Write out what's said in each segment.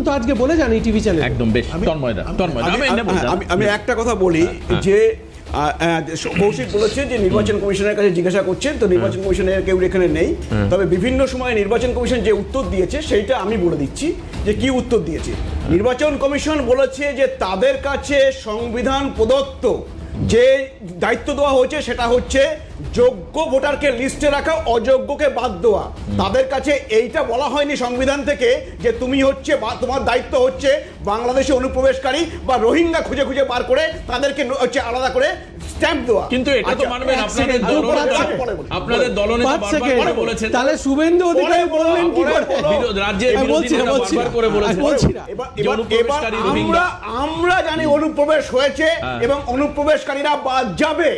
তো আজকে বলে যান এই টিভি চ্যানেল। একদম বেশ। আমি একটা কথা বলি যে কৌশিক বলেছে যে নির্বাচন কমিশনের কাছে জিজ্ঞাসা করছেন, তো নির্বাচন কমিশনের কেউ এখানে নেই, তবে বিভিন্ন সময় নির্বাচন কমিশন যে উত্তর দিয়েছে সেইটা আমি বলে দিচ্ছি যে কি উত্তর দিয়েছে। নির্বাচন কমিশন বলেছে যে তাদের কাছে সংবিধান প্রদত্ত যে দায়িত্ব দেওয়া হয়েছে সেটা হচ্ছে যোগ্য ভোটারকে লিস্টে রাখা, অযোগ্যকে বাদ দেওয়া। তাদের কাছে এইটা বলা হয়নি সংবিধান থেকে যে তুমি হচ্ছে বা তোমার দায়িত্ব হচ্ছে বাংলাদেশে অনুপ্রবেশকারী বা রোহিঙ্গা খুঁজে খুঁজে বার করে তাদেরকে হচ্ছে আলাদা করে স্ট্যাম্প দেওয়া। কিন্তু এটা তো মানবেন আপনাদের দলনেতা বারবার বলেছেন, তাহলে শুভেন্দু অধিকারী বললেন কি করে? রাজ্যের বিরোধীরা বারবার করে বলেছেন আমরা জানি অনুপ্রবেশ হয়েছে এবং অনুপ্রবেশকারীরা বাদ যাবে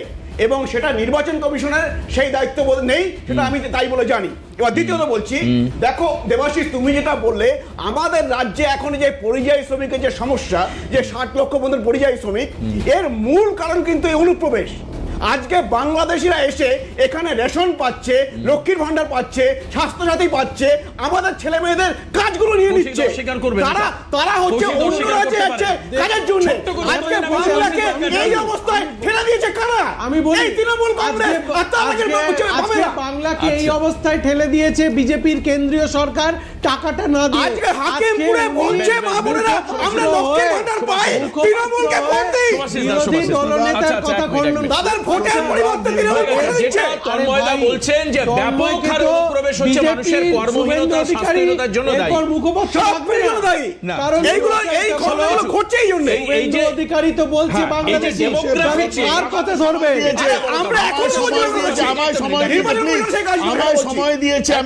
এবং সেটা নির্বাচন কমিশনের সেই দায়িত্ব নেই, সেটা আমি তাই বলে জানি। এবার দ্বিতীয়ত বলছি, দেখো দেবাশিস, তুমি যেটা বললে আমাদের রাজ্যে এখন যে পরিযায়ী শ্রমিকের যে সমস্যা, যে 60 লক্ষ বন্ধুর পরিযায়ী শ্রমিক, এর মূল কারণ কিন্তু এই অনুপ্রবেশ। আজকে বাংলাদেশিরা এসে এখানে রেশন পাচ্ছে, লক্ষ্মীর ভান্ডার পাচ্ছে, স্বাস্থ্যসাথী পাচ্ছে, আমাদের ছেলে মেয়েদের কাজগুলো নিয়ে নিচ্ছে। তারা হচ্ছে অন্য রাজ্যে যাচ্ছে কাজের জন্য। আজকে বাংলাকে এই অবস্থায় ঠেলে দিয়েছে কারা? আমি বলি এই তৃণমূল কংগ্রেস। আজকে বাংলাকে এই অবস্থায় ঠেলে দিয়েছে বিজেপির কেন্দ্রীয় সরকার টাকাটা না দিয়ে। আজকে হাকিমপুরে বলছে মাহবুবেরা আমরা লক্ষ্মীর ভান্ডার পাই, তৃণমূলকে ভোট দেই। বিরোধী দলনেতার কথা খণ্ডন, তাদের ভোটের পরিবর্তে তৃণমূল ভোট দিচ্ছে। তন্ময়দা বলছেন যে ব্যাপক হারে অনুপ্রবেশ হচ্ছে, মানুষের কর্মহীনতা, স্বাস্থ্যহীনতার জন্য দায়ী। এরপর মুখপাত্র থাকবে না দায়ী, কারণ এইগুলো এই ঘটনাগুলো ঘটছে এই জন্য। এই যে অধিকারী তো বলছে বাংলাদেশে আর কথা ধরবে। আমরা এখন সময় দিয়েছে